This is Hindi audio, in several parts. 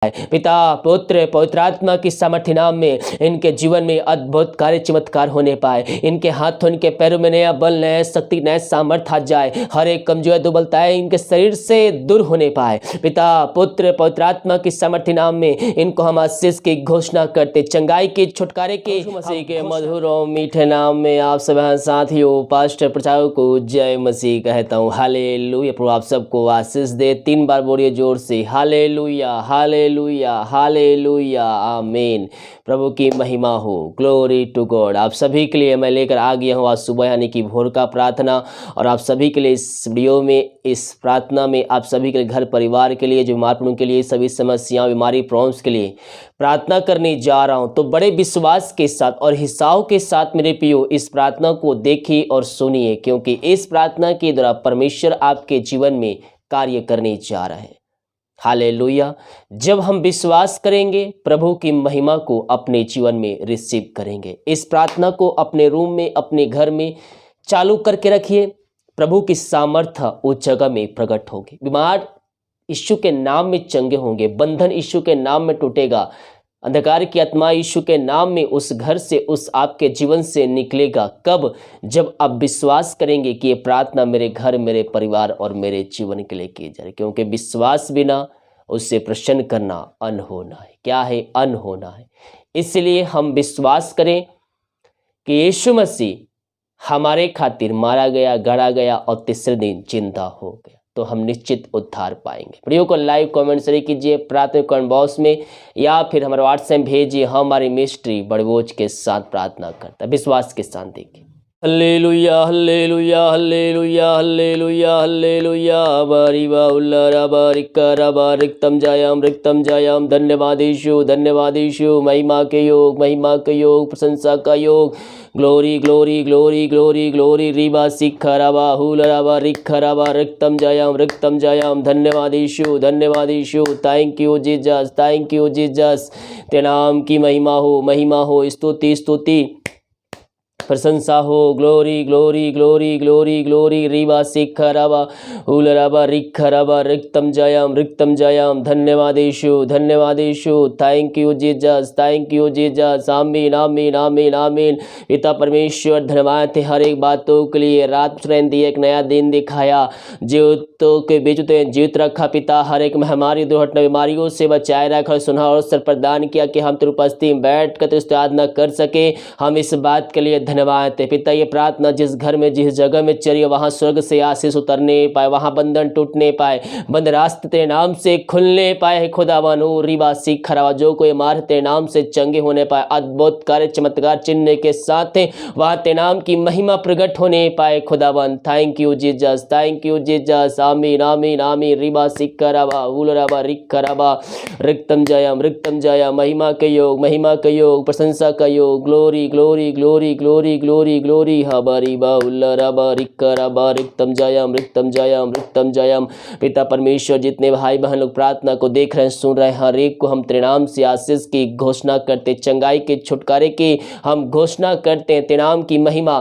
पिता पुत्र पवित्र आत्मा की सामर्थ्य नाम में इनके जीवन में अद्भुत कार्य चमत्कार होने पाए। इनके हाथों इनके पैरों में नया बल नया शक्ति नया सामर्थ्य आ जाए। हर एक कमजोर दुर्बलताएं इनके शरीर से दूर होने पाए। पिता पुत्र पवित्र आत्मा की सामर्थ्य नाम में इनको हम आशीष की घोषणा करते, चंगाई के छुटकारे के मसीह के मधुर और मीठे नाम में आप सब साथियों पास्टर प्रचारक को जय मसीह कहता हूँ। हालेलुया। प्रभु आप सबको आशीष दे। 3 बार बोलिए जोर से, हालेलुया हालेलुया हालेलुया आमीन। प्रभु की महिमा हो, ग्लोरी टू गॉड। आप सभी के लिए मैं लेकर आ गया हूँ आज सुबह यानी कि भोर का प्रार्थना, और आप सभी के लिए इस वीडियो में इस प्रार्थना में आप सभी के लिए घर परिवार के लिए जो बीमार पड़ों के लिए सभी समस्याओं बीमारी प्रॉब्लम्स के लिए प्रार्थना करने जा रहा हूँ। तो बड़े विश्वास के साथ और हिसाब के साथ मेरे प्रियो इस प्रार्थना को देखिए और सुनिए, क्योंकि इस प्रार्थना के द्वारा परमेश्वर आपके जीवन में कार्य करने जा रहा है। हालेलुया। जब हम विश्वास करेंगे प्रभु की महिमा को अपने जीवन में रिसीव करेंगे। इस प्रार्थना को अपने रूम में अपने घर में चालू करके रखिए। प्रभु की सामर्थ्य उस जगह में प्रकट होगी। बीमार यीशु के नाम में चंगे होंगे, बंधन यीशु के नाम में टूटेगा, अंधकार की आत्मा यीशु के नाम में उस घर से उस आपके जीवन से निकलेगा। कब? जब आप विश्वास करेंगे कि ये प्रार्थना मेरे घर मेरे परिवार और मेरे जीवन के लिए की जा रही, क्योंकि विश्वास बिना उससे प्रसन्न करना अनहोना है। क्या है? अनहोना है। इसलिए हम विश्वास करें कि यीशु मसीह हमारे खातिर मारा गया, गड़ा गया और तीसरे दिन जिंदा हो गया, तो हम निश्चित उद्धार पाएंगे। वीडियो को लाइव कमेंट शेयर कीजिए, प्रार्थना कमेंट बॉक्स में, या फिर हमारे व्हाट्सएप भेजिए। हमारी मिस्ट्री बड़बोझ के साथ प्रार्थना करता है, विश्वास के साथ देखिए। Hallelujah hallelujah hallelujah hallelujah hallelujah बारिबा उल्लारा बारिकारा बारिकतम जायाम। धन्यवाद यीशु, महिमा के योग, प्रशंसा का योग। Glory glory glory glory glory रिबा सिखराबा हुलराबा रिखराबा रिक्तम जायाम। धन्यवाद यीशु। Thank you Jesus. तेरे नाम की महिमा हो, स्तुति प्रशंसा हो। Glory glory glory glory glory रिबा सिखराबा हुलराबा रिखराबा रिक्तम जायाम। धन्यवाद यीशु। Thank you Jesus. आमीन आमीन आमीन आमीन। पिता परमेश्वर धन्यवाद थे हर एक बातों के लिए। रात दी एक नया दिन दिखाया, जीवितों के बीच जीवित रखा पिता। हर एक महामारी दुर्घटना बीमारियों से बचाए रखा, सुना और अवसर प्रदान किया कि हम तेरी उपस्थिति में बैठ कर तेरी आराधना कर सके। हम इस बात के लिए धन्यवाद है पिता। ये प्रार्थना जिस घर में जिस जगह में चली वहां स्वर्ग से आशीष उतरने पाए, वहां बंधन टूटने पाए, बंद रास्ते तेरे नाम से खुलने पाए। खुदावन रिबा सिखरावा, जो कोई मार तेरे नाम से चंगे होने पाए, अद्भुत कार्य चमत्कार चिन्ह के साथ वहां तेरे नाम की महिमा प्रकट होने पाए। खुदावन थैंक यू जीसस। आमीन आमीन आमीन। रिबा सिखरावा उलराबा रिखराबा रिक्तम जायाम। महिमा के योग, प्रशंसा का योग। Glory glory glory glory glory glory हबारीबा उल्लाराबा रिक्कराबा रिक्तम जायाम। पिता परमेश्वर जितने भाई बहन लोग प्रार्थना को देख रहे हैं सुन रहे हैं, हर एक को हम तेरे नाम से आशीष की घोषणा करते, चंगाई के छुटकारे की हम घोषणा करते हैं। तेरे नाम की महिमा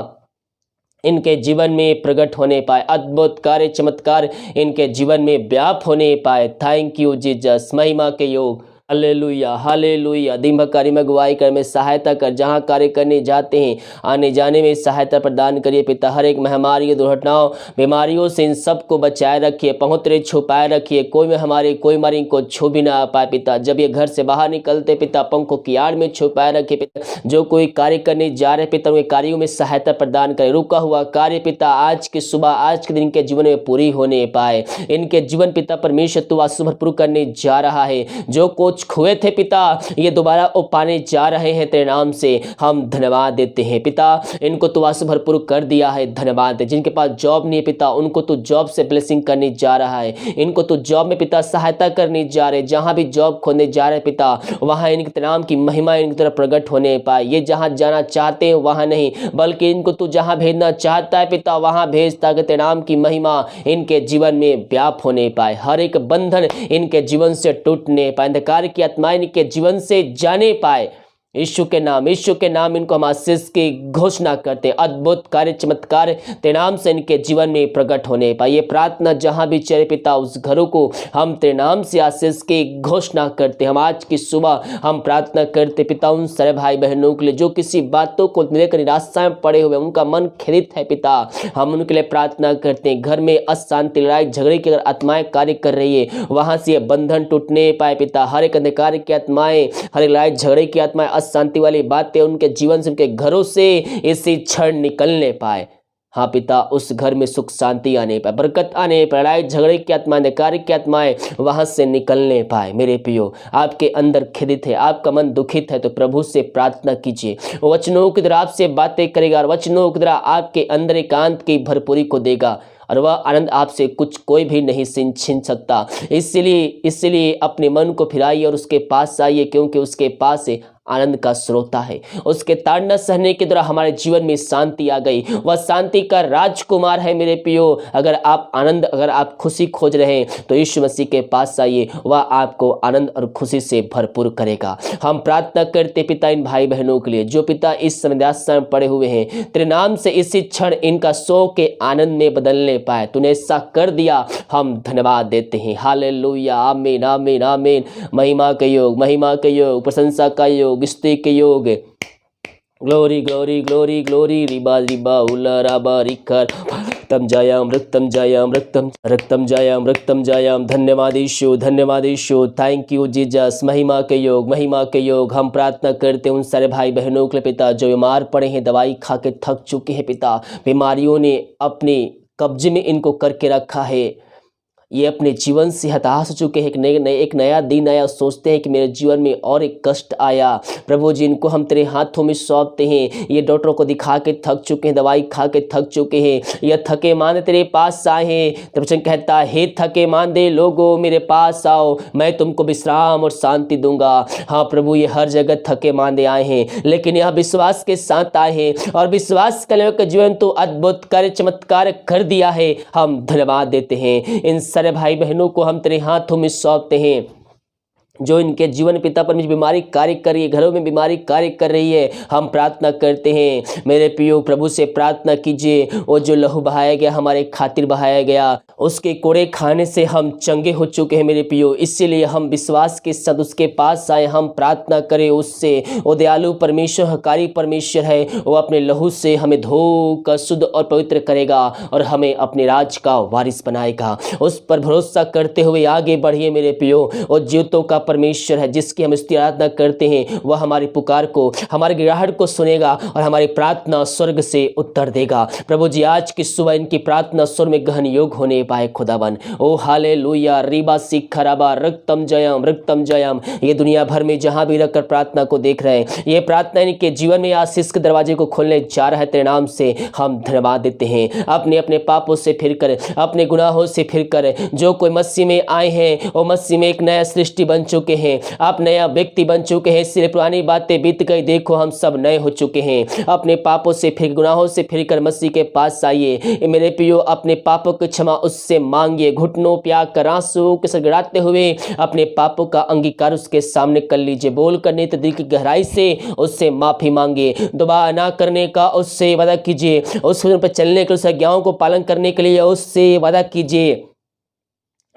इनके जीवन में प्रकट होने पाए, अद्भुत कार्य चमत्कार इनके जीवन में व्याप होने पाए। Thank you Jesus. महिमा के योग। हालेलुया। दिन भर कार्य में अगुवाई कर में सहायता कर, जहाँ कार्य करने जाते हैं आने जाने में सहायता प्रदान करिए पिता। हर एक महामारी दुर्घटनाओं बीमारियों से इन सबको बचाए रखिए, पहुँचरे छुपाए रखिए। कोई बीमारी को छू भी ना पाए पिता। जब ये घर से बाहर निकलते पिता, पंखों की आड़ में छुपाए रखिए पिता। जो कोई कार्य करने जा रहे पिता, उनके कार्यों में सहायता प्रदान करें। रुका हुआ कार्य पिता आज की सुबह आज के दिन के जीवन में पूरी होने पाए। इनके जीवन पिता परमेश्वर तू आंसू भरपूर करने जा रहा है। जो कुछ खोए थे पिता, ये दोबारा पाने जा रहे हैं तेरे नाम से। हम धन्यवाद देते हैं पिता। इनको तू आंसू भरपूर कर दिया है, धन्यवाद। जिनके पास जॉब नहीं है पिता, उनको तू जॉब से ब्लेसिंग करने जा रहा है। इनको तू जॉब में पिता सहायता करने जा रहे, जहां भी जॉब खोने जा रहे पिता, वहां इनके नाम की महिमा इनकी तरफ प्रकट होने पाए। ये जहां जाना चाहते हैं वहां नहीं, बल्कि इनको तू जहां भेजना चाहता है पिता वहां भेज, ताकि तेरे नाम की महिमा इनके जीवन में व्याप होने पाए। हर एक बंधन इनके जीवन से टूटने पाए, अंधकार की आत्माएं इनके जीवन से जाने पाए। यीशु के नाम इनको हम आशीष की घोषणा करते हैं। अद्भुत कार्य चमत्कार तेरे नाम से इनके जीवन में प्रकट होने पाए। ये प्रार्थना जहां भी चले पिता, उस घरों को हम तेरे नाम से आशीष की घोषणा करते। हम आज की सुबह हम प्रार्थना करते पिता, उन सारे भाई बहनों के लिए जो किसी बातों को लेकर निराशा में पड़े हुए, उनका मन खिदित है पिता, हम उनके लिए प्रार्थना करते हैं। घर में अशांति, लड़ाई झगड़े की अगर आत्माएं कार्य कर रही है, वहां से ये बंधन टूटने पाए पिता। हर एक अंधकार की आत्माएं, हर एक लड़ाई झगड़े की आत्माएं, अशांति वाली बातें उनके जीवन से, उनके घरों से इसी क्षण निकलने पाए। हाँ पिता, उस घर में सुख शांति आने पाए, बरकत आने पाए, लड़ाई झगड़े की आत्मा, अंधकार की आत्माएं वहां से निकलने पाए। मेरे प्रियो, आपके अंदर खिदित है, आपका मन दुखित है, तो प्रभु से प्रार्थना कीजिए। वचनों की तरह आपसे बातें करेगा और वचनों की तरह आपके अंदर एकांत की भरपूरी को देगा, और वह आनंद आपसे कुछ कोई भी नहीं छीन सकता। इसलिए अपने मन को फिराइए और उसके पास आइए, क्योंकि उसके पास आनंद का स्रोता है। उसके ताड़ना सहने के द्वारा हमारे जीवन में शांति आ गई। वह शांति का राजकुमार है मेरे प्रियो। अगर आप आनंद, अगर आप खुशी खोज रहे हैं तो यीशु मसीह के पास आइए, वह आपको आनंद और खुशी से भरपूर करेगा। हम प्रार्थना करते पिता इन भाई बहनों के लिए जो पिता इस समय निराशा में पड़े हुए हैं, तेरे नाम से इसी क्षण इनका शोक के आनंद में बदलने पाए। तूने ऐसा कर दिया, हम धन्यवाद देते हैं। हालेलुया, आमीन आमीन आमीन। महिमा के योग, महिमा के योग, प्रशंसा का योग, स्तुति के योग। Glory glory glory glory, Riba Riba उला राबा रिकर, रक्तम जायाम रक्तम जायाम रक्तम रक्तम जायाम रक्तम जायाम। धन्यवाद यीशु, धन्यवाद यीशु, थैंक यू जीसस। महिमा के योग, महिमा के योग। हम प्रार्थना करते हैं उन सारे भाई बहनों के लिए पिता जो बीमार पड़े हैं, दवाई खा के थक चुके हैं पिता, बीमारियों ने अपने कब्जे में इनको करके रखा है। ये अपने जीवन से हताश हो चुके हैं, एक नया दिन आया, सोचते हैं कि मेरे जीवन में और एक कष्ट आया। प्रभु जी, इनको हम तेरे हाथों में सौंपते हैं। ये डॉक्टरों को दिखा के थक चुके हैं, दवाई खा के थक चुके हैं, ये थके मांदे तेरे पास आए हैं। तब वचन कहता है, हे थके मांदे लोगों मेरे पास आओ, मैं तुमको विश्राम और शांति दूंगा। हाँ प्रभु, ये हर जगह थके मांदे आए हैं, लेकिन यह विश्वास के साथ आए हैं और विश्वास करने का जीवन तो अद्भुत कार्य चमत्कार कर दिया है। हम धन्यवाद देते हैं। इन सारे भाई बहनों को हम तेरे हाथों में सौंपते हैं जो इनके जीवन पिता परमेश्वर बीमारी कार्य कर रही है, घरों में बीमारी कार्य कर रही है। हम प्रार्थना करते हैं मेरे प्रियो, प्रभु से प्रार्थना कीजिए, वो जो लहू बहाया गया हमारे खातिर बहाया गया, उसके कोड़े खाने से हम चंगे हो चुके हैं मेरे प्रियो। इसीलिए हम विश्वास के साथ उसके पास आए, हम प्रार्थना करें उससे। वो दयालु परमेश्वर, हकारी परमेश्वर है, वो अपने लहू से हमें धोकर शुद्ध और पवित्र करेगा और हमें अपने राज का वारिस बनाएगा। उस पर भरोसा करते हुए आगे बढ़िए मेरे प्रियो। वो ज्योतों का परमेश्वर है जिसकी हम स्तुति आराधना करते हैं, वह हमारी पुकार को, हमारे गिड़ाहट को सुनेगा और हमारी प्रार्थना स्वर्ग से उत्तर देगा। प्रभु जी, आज की सुबह इनकी प्रार्थना स्वर्ग में गहन योग होने पाए खुदावन। ओ हालेलुया, रिबा सिखराबा रक्तम जयम रक्तम जयम। ये दुनिया भर में जहां भी रखकर प्रार्थना को देख रहे हैं, ये प्रार्थना इनके जीवन में आशीष के दरवाजे को खोलने जा रहा है। तेरे नाम से हम धन्यवाद देते हैं। अपने अपने पापों से फिरकर, अपने गुनाहों से फिरकर जो कोई मसीह में आए हैं, वो मसीह में एक नया सृष्टि बन चुके हैं, आप नया व्यक्ति बन चुके हैं। इसलिए पुरानी बातें बीत गई, देखो हम सब नए हो चुके हैं। अपने पापों से फिर, गुनाहों से फिरकर मसीह के पास आइए मेरे प्रियो। अपने पापों की क्षमा उससे मांगिए, घुटनों पे आकर आंसू के साथ गिड़ाते हुए अपने पापों का अंगीकार उसके सामने कर लीजिए। बोल करने तो दिल की गहराई से उससे माफी मांगिए, दोबारा ना करने का उससे वादा कीजिए, उस पर चलने के, उस आज्ञाओं को पालन करने के लिए उससे वादा कीजिए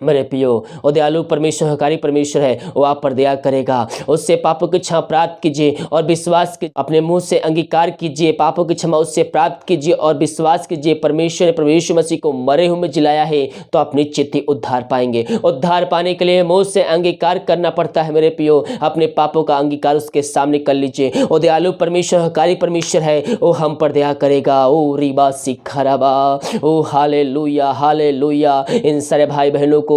मेरे पियो। वो दयालु परमेश्वर, हकारी परमेश्वर है, वो आप पर दया करेगा। उससे पापों की क्षमा प्राप्त कीजिए और विश्वास के अपने मुंह से अंगीकार कीजिए, पापों की क्षमा उससे प्राप्त कीजिए और विश्वास कीजिए परमेश्वर ने प्रभु यीशु मसीह को मरे हुए में जिलाया है, तो आप निश्चित ही उद्धार पाएंगे। उद्धार पाने के लिए मुंह से अंगीकार करना पड़ता है मेरे पियो। अपने पापों का अंगीकार उसके सामने कर लीजिए। वो दयालु परमेश्वर, हकारी परमेश्वर है, वो हम पर दया करेगा। ओ रिबा सिखराबा, ओ हालेलुया हालेलुया। इन सारे भाई बहनों को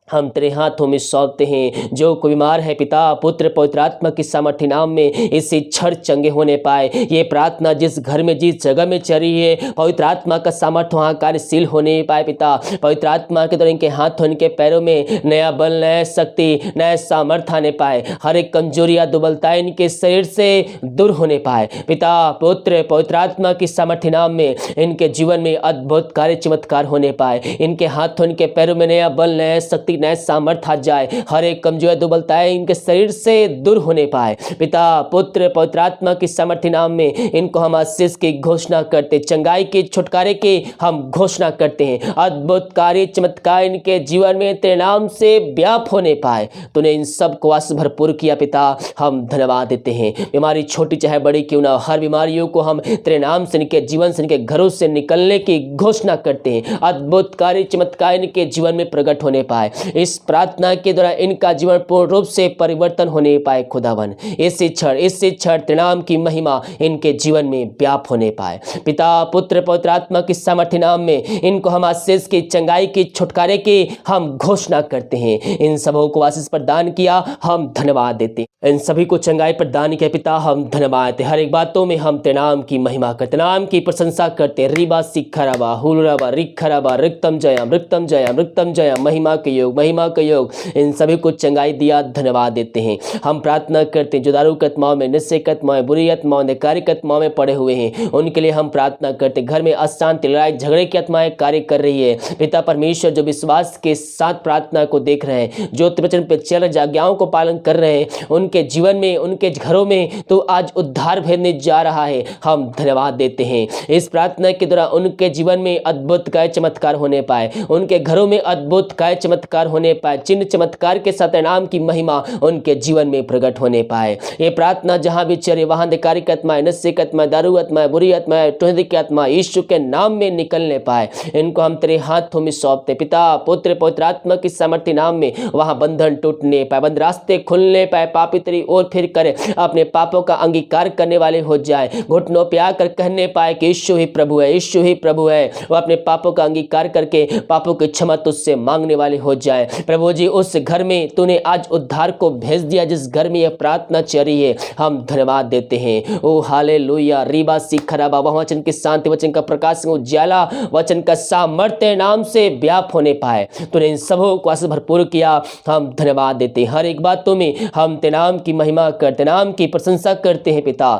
हम तेरे हाथों में सौंपते हैं। जो कोई बीमार है पिता, पुत्र पवित्र आत्मा की सामर्थ्य नाम में इसी क्षण चंगे होने पाए। ये प्रार्थना जिस घर में, जिस जगह में चल रही है, पवित्र आत्मा का सामर्थ्य वहाँ कार्यशील होने पाए पिता। पवित्र आत्मा के द्वारा इनके हाथों, इनके पैरों में नया बल, नया शक्ति, नया सामर्थ्य आने पाए। हर एक कमजोरी या दुर्बलता इनके शरीर से दूर होने पाए पिता। पुत्र पवित्र आत्मा की सामर्थ्य नाम में इनके जीवन में अद्भुत कार्य चमत्कार होने पाए। इनके हाथों, इनके पैरों में नया बल, नया शक्ति, शक्ति नया सामर्थ्य आ जाए, हर एक कमजोर दुर्बलताएं इनके शरीर से दूर होने पाए। पिता पुत्र पवित्र आत्मा की सामर्थ्य नाम में इनको हम आशीष की घोषणा करते, चंगाई के छुटकारे की हम घोषणा करते हैं। अद्भुत कार्य चमत्कार इनके जीवन में तेरे नाम से व्याप होने पाए। तूने इन सब को आशीष भरपूर किया पिता, हम धन्यवाद देते हैं। बीमारी छोटी चाहे बड़ी क्यों ना, हर बीमारियों को हम तेरे नाम से इनके जीवन से इनके घरों से निकलने की घोषणा करते हैं। अद्भुत कार्य चमत्कार इनके जीवन में प्रकट होने पाए। इस प्रार्थना के द्वारा इनका जीवन पूर्ण रूप से परिवर्तन होने पाए। खुदावन इस क्षण तेरे नाम की महिमा इनके जीवन में व्याप होने पाए। पिता पुत्र पवित्र आत्मा की सामर्थ्य नाम में इनको हम आशीष की चंगाई की छुटकारे की हम घोषणा करते हैं। इन सबों को आशीष प्रदान किया, हम धन्यवाद देते हैं। इन सभी को चंगाई प्रदान किया पिता, हम धन्यवाद देते। हर एक बातों में हम तेरे नाम की महिमा करते, नाम की प्रशंसा करते। रिबा सिखराबा हुलराबा रिखराबा रिक्तम जयम महिमा के योग इन सभी को चंगाई दिया, धन्यवाद देते हैं। हम प्रार्थना करते हैं जो दारू की आत्माओं में, निश्चय की आत्माओं, बुरी आत्माओं, कार्य आत्माओं में पड़े हुए हैं, उनके लिए हम प्रार्थना करते। घर में अशांति, लड़ाई झगड़े की आत्माएं कार्य कर रही है पिता परमेश्वर, जो विश्वास के साथ प्रार्थना को देख रहे हैं, जो वचन पे चल आज्ञाओं को पालन कर रहे हैं, उनके जीवन में, उनके घरों में तो आज उद्धार भेजने जा रहा है। हम धन्यवाद देते हैं। इस प्रार्थना के द्वारा उनके जीवन में अद्भुत कार्य चमत्कार होने पाए, उनके घरों में अद्भुत कार्य चमत्कार होने पाए, चिन्ह चमत्कार के साथ नाम की महिमा उनके जीवन में प्रकट होने पाए। ये प्रार्थना जहां भी चले वहां अधिकारी आत्मा, नशे की आत्मा, दारू आत्मा, बुरी आत्मा, टोहदी की आत्मा यीशु के नाम में निकलने पाए। इनको हम तेरे हाथों में सौंपते पिता पुत्र पवित्र आत्मा की सामर्थ्य नाम में वहां बंधन टूटने पाए, बंद रास्ते खुलने पाए, पापी तेरी ओर फिर करे अपने पापों का अंगीकार करने वाले हो जाए, घुटनों पे आकर कहने पाए कि यीशु ही प्रभु है, यीशु ही प्रभु है। वो अपने पापों का अंगीकार करके पापों की क्षमा तुझसे मांगने वाले हो जाए। प्रभु जी उस घर में तूने आज उद्धार को भेज दिया जिस घर में यह प्रार्थना चल रही है, हम धन्यवाद देते हैं। ओ हालेलुया रीबा सिखराबा, वचन की शांति, वचन का प्रकाश, उजाला, वचन का सामर्थ्य नाम से व्याप होने पाए। तूने इन सबों को आशीष भरपूर किया, हम धन्यवाद देते हैं। हर एक बातों में हम तेरे नाम की महिमा करते, नाम की प्रशंसा करते हैं पिता।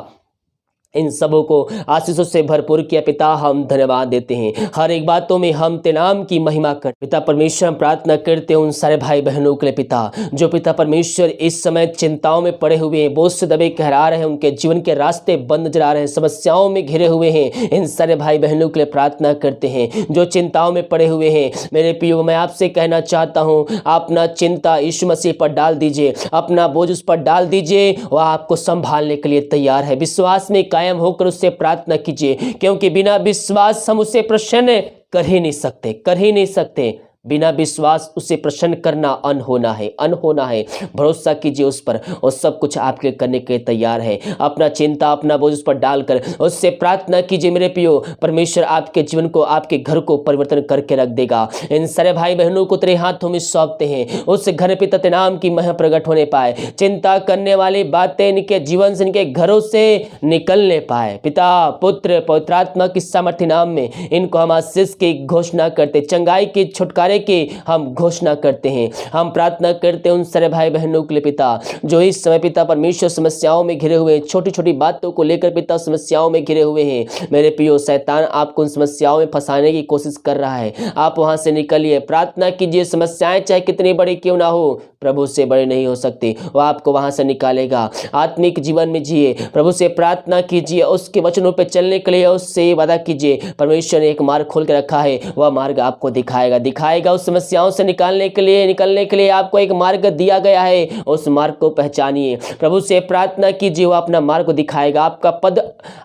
इन सबों को आशीषों से भरपूर किया पिता, हम धन्यवाद देते हैं। हर एक बातों में हम तेरे नाम की महिमा कर पिता परमेश्वर, हम प्रार्थना करते हैं उन सारे भाई बहनों के लिए पिता, जो पिता परमेश्वर इस समय चिंताओं में पड़े हुए हैं, बोझ से दबे कहरा रहे हैं, उनके जीवन के रास्ते बंद नजर आ रहे हैं, समस्याओं में घिरे हुए हैं। इन सारे भाई बहनों के लिए प्रार्थना करते हैं जो चिंताओं में पड़े हुए हैं। मेरे प्रियो, मैं आपसे कहना चाहता हूँ, अपना चिंता यीशु मसीह पर डाल दीजिए, अपना बोझ उस पर डाल दीजिए, वह आपको संभालने के लिए तैयार है। विश्वास में कायम होकर उससे प्रार्थना कीजिए, क्योंकि बिना विश्वास हम उसे प्रसन्न कर ही नहीं सकते। बिना विश्वास उसे प्रसन्न करना अनहोना है। भरोसा कीजिए उस पर, और सब कुछ आपके करने के तैयार है। अपना चिंता, अपना बोझ उस पर डालकर उससे प्रार्थना कीजिए मेरे प्रियो, परमेश्वर आपके जीवन को, आपके घर को परिवर्तन करके रख देगा। इन सारे भाई बहनों को तेरे हाथों में सौंपते हैं, उस घर पिता तेरे नाम की महिमा प्रकट होने पाए, चिंता करने वाली बातें इनके जीवन से, इनके घरों से निकलने पाए। पिता पुत्र पवित्र आत्मा की सामर्थ्य नाम में इनको हम आशीष की घोषणा करते, चंगाई की छुटकारे की हम घोषणा करते हैं। हम प्रार्थना करते हैं उन सारे भाई बहनों के लिए पिता, जो इस समय पिता परमेश्वर समस्याओं में घिरे हुए, छोटी छोटी बातों को लेकर पिता समस्याओं में घिरे हुए हैं। मेरे प्रियो, शैतान आपको उन समस्याओं में फंसाने की कोशिश कर रहा है, आप वहां से निकलिए। प्रार्थना कीजिए, समस्याएं चाहे कितनी बड़ी क्यों ना हो, प्रभु से बड़े नहीं हो सकते, वो आपको वहां से निकालेगा। आत्मिक जीवन में जिए, प्रभु से प्रार्थना कीजिए, उसके वचनों पर चलने के लिए उससे वादा कीजिए। परमेश्वर ने एक मार्ग खोल के रखा है, वह मार्ग आपको दिखाएगा। उस समस्याओं से निकलने के लिए आपको एक मार्ग दिया गया है, उस मार्ग को पहचानिए। प्रभु से प्रार्थना कीजिए, वो अपना मार्ग दिखाएगा,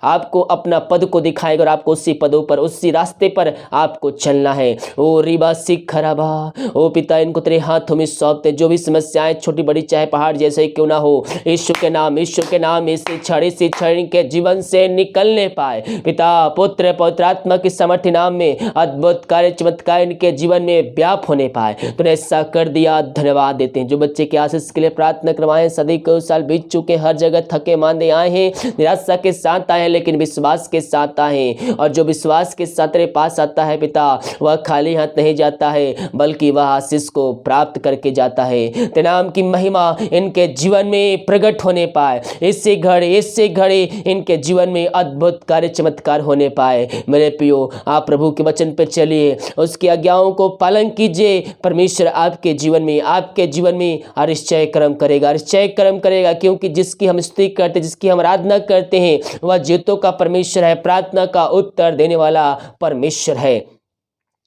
आपको अपना पद को दिखाएगा, और आपको उसी पदों पर, उसी रास्ते पर आपको चलना है। ओ रिबा सिखराबा, ओ पिता, इनको तेरे हाथों में सौंपते, जो भी समस्याएं छोटी बड़ी चाहे पहाड़ जैसे क्यों ना हो, यीशु के नाम इसी क्षण के जीवन से निकलने पाए। पिता पुत्र पवित्र आत्मा की सामर्थ्य नाम में अद्भुत कार्य चमत्कार इनके जीवन में व्याप होने पाए। तूने ऐसा कर दिया, धन्यवाद देते हैं। जो बच्चे के आशीष के लिए प्रार्थना करवाएं, सदी को साल बीत चुके, हर जगह थके मांदे आए हैं, निराशा के साथ आए हैं, लेकिन विश्वास के साथ आए हैं। और जो विश्वास के साथ तेरे पास आता है पिता, वह खाली हाथ नहीं जाता है, बल्कि वह आशीष को प्राप्त करके जाता है। तेरे नाम की महिमा इनके जीवन में प्रकट होने पाए। इससे घड़े इनके जीवन में अद्भुत कार्य चमत्कार होने पाए। मेरे प्रियो, आप प्रभु के वचन पे चलिए, उसकी आज्ञाओं को पालन पालन कीजिए। परमेश्वर आपके जीवन में आश्चर्य कर्म करेगा, आश्चर्य कर्म करेगा, क्योंकि जिसकी हम स्तुति करते, जिसकी हम आराधना करते हैं, वह जीवों का परमेश्वर है, प्रार्थना का उत्तर देने वाला परमेश्वर है।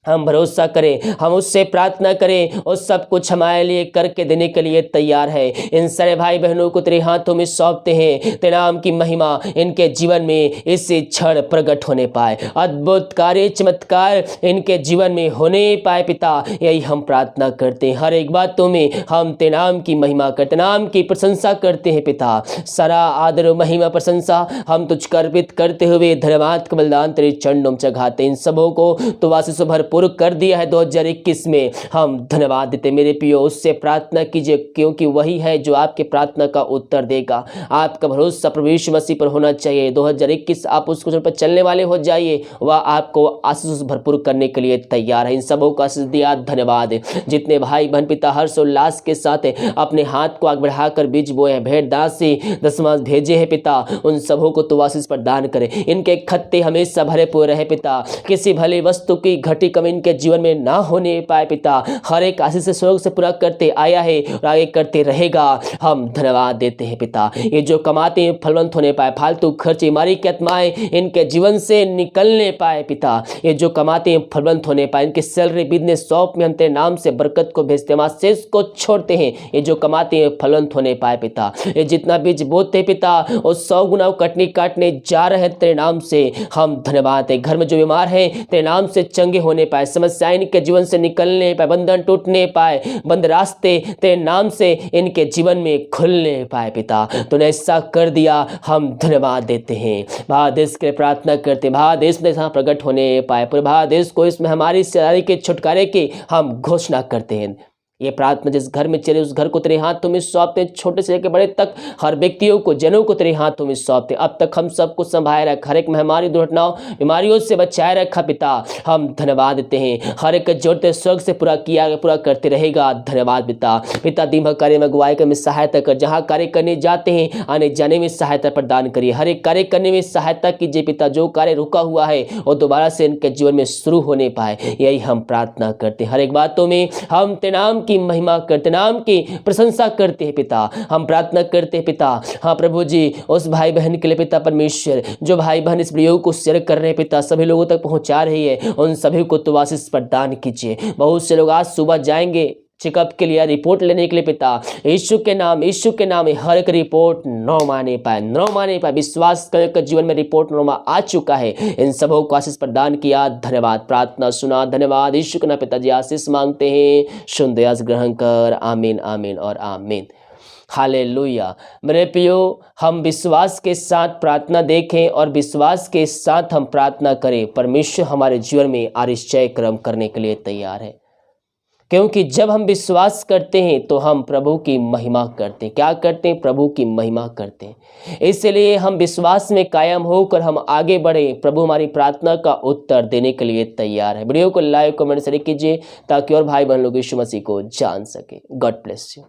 हम भरोसा करें, हम उससे प्रार्थना करें, और सब कुछ हमारे लिए करके देने के लिए तैयार है। इन सारे भाई बहनों को तेरे हाथों में सौंपते हैं। तेरे नाम की महिमा इनके जीवन में इस क्षण प्रकट होने पाए, अद्भुत कार्य चमत्कार इनके जीवन में होने पाए पिता, यही हम प्रार्थना करते हैं। हर एक बातों में हम तेरे नाम की महिमा करते, नाम की प्रशंसा करते हैं पिता। सारा आदर महिमा प्रशंसा हम तुझको अर्पित करते हुए धन्यवाद का बलिदान तेरे चरणों में चढ़ाते। इन सबों को तो आशीष भर पूर्ण कर दिया है 2021 में, हम धन्यवाद देते। मेरे प्रियो, उससे प्रार्थना कीजिए, क्योंकि वही है जो आपके प्रार्थना का उत्तर देगा। आपका भरोसा प्रभु यीशु मसीह पर होना चाहिए। 2021 आप उसको पर चलने वाले हो जाइए, वह आपको आशीष भरपूर करने के लिए तैयार है। इन सबों का आशीष दिया, धन्यवाद। जितने भाई बहन पिता हर्ष उल्लास के साथ अपने हाथ को आगे बढ़ाकर बीज बोए हैं, भेंट दासी दशमांश भेजे हैं पिता, उन सबों को तो आशीष प्रदान करे। इनके खत्ते हमेशा भरे पूरे रहे पिता, किसी भली वस्तु की घटी कमी इनके जीवन में ना होने पाए पिता। हर एक आशीष से स्वर्ग से पूरा करते आया है और आगे करते रहेगा। हम धन्यवाद देते हैं पिता। ये जो कमाते हैं फलवंत होने पाए, फालतू खर्च बीमारी की आत्माएं इनके जीवन से निकलने पाए पिता। ये जो कमाते हैं फलवंत होने पाए, इनके सैलरी बिजनेस शॉप में हम तेरे नाम से बरकत को भेजते हैं, शेष को छोड़ते हैं। ये जो कमाते हैं फलवंत होने पाए पिता। ये जितना बीज बोते हैं पिता, वो 100 गुना कटनी काटने जा रहे हैं तेरे नाम से। हम धन्यवाद है। घर में जो बीमार है तेरे नाम से चंगे होने पाए, समस्याएं इनके जीवन से निकलने पाए, बंधन टूटने पाए, बंद रास्ते तेरे नाम से इनके जीवन में खुलने पाए पिता। तूने ऐसा कर दिया, हम धन्यवाद देते हैं। भारत देश के लिए प्रार्थना करते, भारत देश में प्रकट होने पाए, पूरे भारत देश को इसमें हमारी सहायता के छुटकारे की हम घोषणा करते हैं। ये प्रार्थना जिस घर में चले उस घर को तेरे हाथों में सौंपते हैं, छोटे से लेकर बड़े तक हर व्यक्तियों को, जनों को तेरे हाथों में सौंपते। अब तक हम सबको संभाले रखा, हर एक महामारी दुर्घटनाओं बीमारियों से बचाए रखा पिता। हम धन्यवाद देते हैं। हर एक जोड़ते स्वर्ग से पूरा करते रहेगा। धन्यवाद पिता। दिन भर कार्य में अगुवाई में सहायता कर, जहाँ कार्य करने जाते हैं आने जाने में सहायता प्रदान करिए। हर एक कार्य करने में सहायता कीजिए पिता। जो कार्य रुका हुआ है वो दोबारा से इनके जीवन में शुरू होने पाए, यही हम प्रार्थना करते हैं। हर एक बातों में हम तेरे नाम की महिमा करते, नाम की प्रशंसा करते हैं पिता। हम प्रार्थना करते हैं पिता। हाँ प्रभु जी, उस भाई बहन के लिए पिता परमेश्वर, जो भाई बहन इस वीडियो को शेयर कर रहे हैं पिता, सभी लोगों तक पहुंचा रही है, उन सभी को तो आशीष प्रदान कीजिए। बहुत से लोग आज सुबह जाएंगे चेकअप के लिए, रिपोर्ट लेने के लिए पिता, यीशु के नाम में हर एक रिपोर्ट न माने पाए। विश्वास कर जीवन में रिपोर्ट नौमा आ चुका है। इन सबों को आशीष प्रदान किया। धन्यवाद। प्रार्थना सुना। धन्यवाद। यीशु के नाम पिताजी आशीष मांगते हैं, सुन दया से ग्रहण कर। आमीन, आमीन और आमीन। हालेलुया। मेरे प्रियो, हम विश्वास के साथ प्रार्थना देखें और विश्वास के साथ हम प्रार्थना करें। परमेश्वर हमारे जीवन में आश्चर्य कर्म करने के लिए तैयार है, क्योंकि जब हम विश्वास करते हैं तो हम प्रभु की महिमा करते हैं। क्या करते हैं? प्रभु की महिमा करते हैं। इसलिए हम विश्वास में कायम होकर हम आगे बढ़े। प्रभु हमारी प्रार्थना का उत्तर देने के लिए तैयार है। वीडियो को लाइक कमेंट शेयर कीजिए ताकि और भाई बहन लोग यीशु मसीह को जान सके। God bless you.